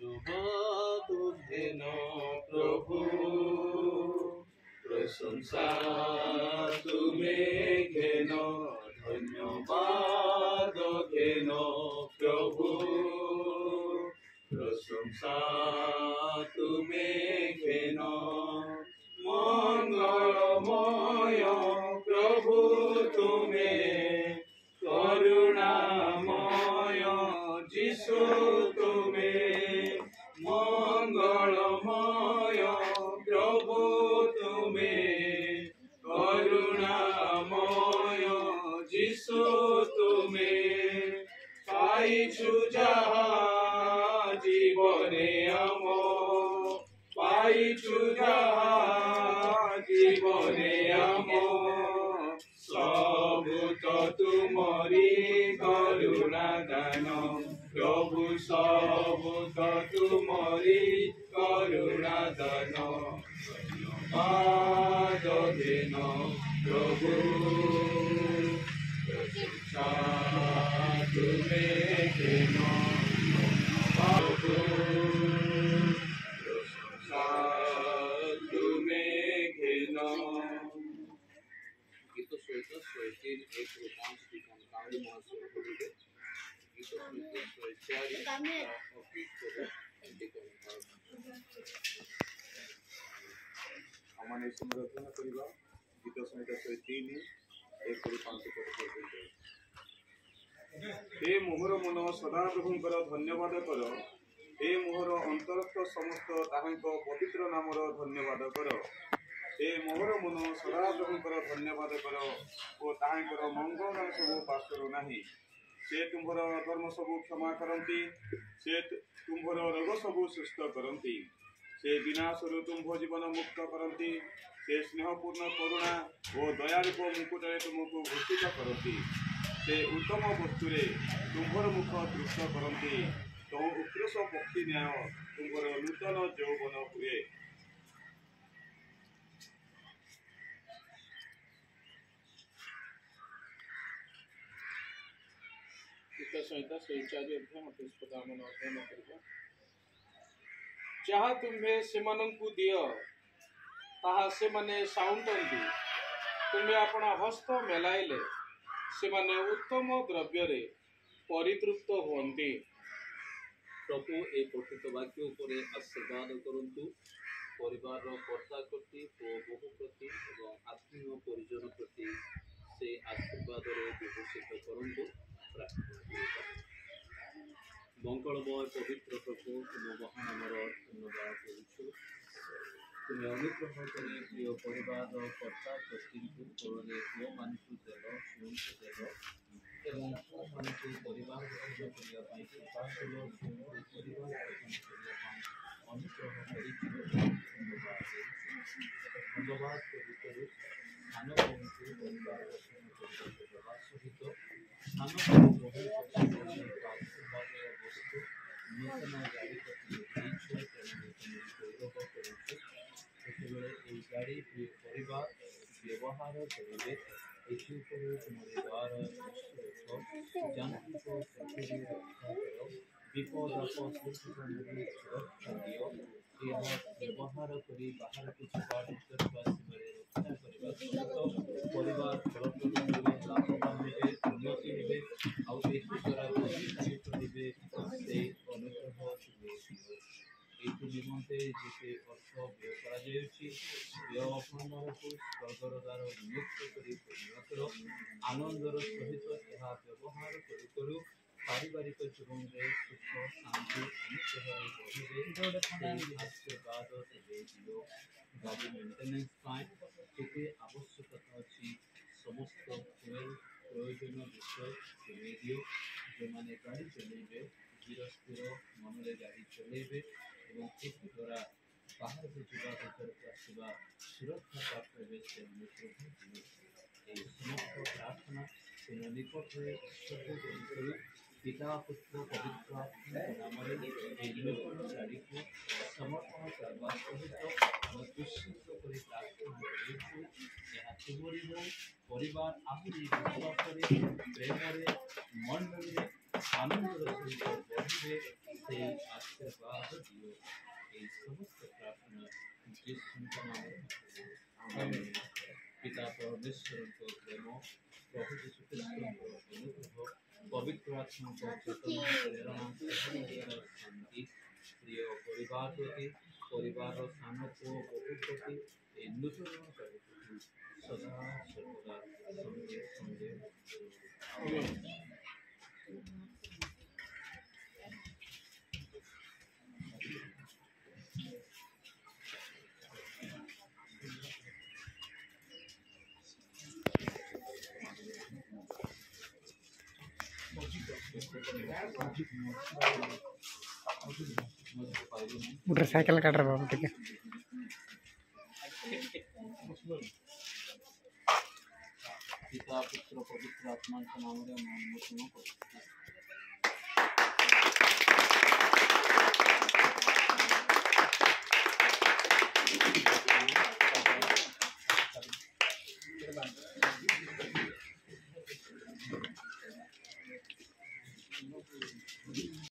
तुझे न प्रभु प्रशंसा तुम्हें घेन धन्यवाद घेन प्रभु प्रशंसा तुम्हें घेन मंगलमय प्रभु तुम्हें करुणामय जिसु तुम्हें मंगलमय प्रभु तुम्हें करुणामय जिसु तुम्हें पाइछु जहा जीवने आम पाइछु जहा जीवने आम सबु तो तुमरी करुणा दान प्रभु सबु तो तुमरी करुणा दान धन्यवाद देन प्रभु प्रशंसा तुम्हें देन प्रभु प्रशंसा तुम्हें घेन गीत सहित 101 कावड़ी महोत्सव करिबे गीत सहित 104 संरचना करवा गीत सहित 103 हे मोहर मन सदा प्रभुंकर धन्यवाद कर हे मोहर अंतरस्थ समस्त ताहांक पवित्र नामर धन्यवाद कर हे मोहर मन सदा प्रभुंकर धन्यवाद कर ओ ताहांकर मंगल सब पार्श्वर नाही से तुम्हर धर्म सबू क्षमा करती से तुम्हर रोग सबू सुस्थ करती से विनाशरु तुम्भ जीवन मुक्त करती से स्नेहपूर्ण करुणा और दयारूप मुकुटरे तुमको भूषित करती से उत्तम वस्तुरे तुम्हर मुख दृष्ट करती तो उत्कृष्ट पक्षी न्याय तुम्हर नूतन यौवन हुए सहित 104 जहाँ तुम्हें सेमानंकु दियो ताहा से माने साउंटंती तुम्हें अपना हस्त मेलाइले से माने उत्तम द्रव्य रे परितृप्त हुअन्ति प्रभु ए पठित वाक्य उपरे आशीर्वाद करंतु परिवार कर्ता प्रति और बहु प्रति और आत्मीय परिजन प्रति से आशीर्वाद रे विभूषित करंतु मंगलमय पवित्र प्रभु तुम महानामर धन्यवाद करुछु तुम्हें अनुग्रह करे प्रिय परिवार कर्ता प्रति कोणे पुओ मानकु देव सुनकु देव एवं पुओ मानकु परिवार गठन करिया पाई कृपा करो सुनकु परिवार गठन करिया पाई अनुग्रह करिछु धन्यवाद करू स्थान पहुँचु परिवार गठन करिया देवा सहित स्थान पहुँचु आशीर्वाद वस्तु नूतन गाड़ी प्रति गौरव करुछु ये गाड़ी परिवार व्यवहार करेंगे एथुपर तुम्हारे द्वारा यांत्रिक शक्ति रक्षा करो विपद आपद सुरक्षा दियो यह व्यवहार करी बाहर कुछ बात आसबारे रक्षा करने सहित परिवार फलप्रद हे लाभवान हे उन्नति हे द्वारा भविष्य हे से अनुग्रह निमंते जिते अर्थ व्यय व्यय अपना को स्वर्गर द्वार नियुक्त कर आनंदर सहित यह व्यवहार करूँ पारिवारिक जीवन में सुख शांति अनुग्रह आशीर्वाद दियो गाड़ी मेन्टेनेंस के आवश्यकता अच्छी समस्त प्रयोजन विषय दियो जो मैंने गाड़ी चलेबे धीर स्थिर मन गाड़ी चलेबे एवं द्वारा बाहर को जुआ भर को आसवा सुरक्षा प्राप्त हे से अनुग्रह दियो समस्त प्रार्थना निकट ईश्वर पिता पुत्र पवित्र आत्मा नाम गाड़ी को समर्पण करवा सहित विश्वास कर प्रार्थना परिवार आहरी विश्वास प्रेम मंडल आनंद सहित बढ़े से आशीर्वाद आशीर्वाद दियो এই সমস্ত প্রার্থনা যিশুଙ୍କ নামে পিতা পরমেশ্বরଙ୍କ প্রেମ ପ୍ରଭୁ ଯୀଶୁ ଖ୍ରୀଷ୍ଟଙ୍କ ଅନୁଗ୍ରହ ପବିତ୍ର ଆତ୍ମାଙ୍କ ଚେତନା ପ୍ରେରଣା ସହନଶୀଳତା ଶାନ୍ତି ପ୍ରିୟ ପରିବାର ପ୍ରତି ପରିବାରର ସାନ ପୁଅ ବହୁ ପ୍ରତି এই নূতন জগৎ সদা সর্বদা সঙ্গে সঙ্গে मोटरसाइकिल काट रहा बाबू ठीक है। पिता पुत्र पवित्र आत्मा के नाम रे नाम को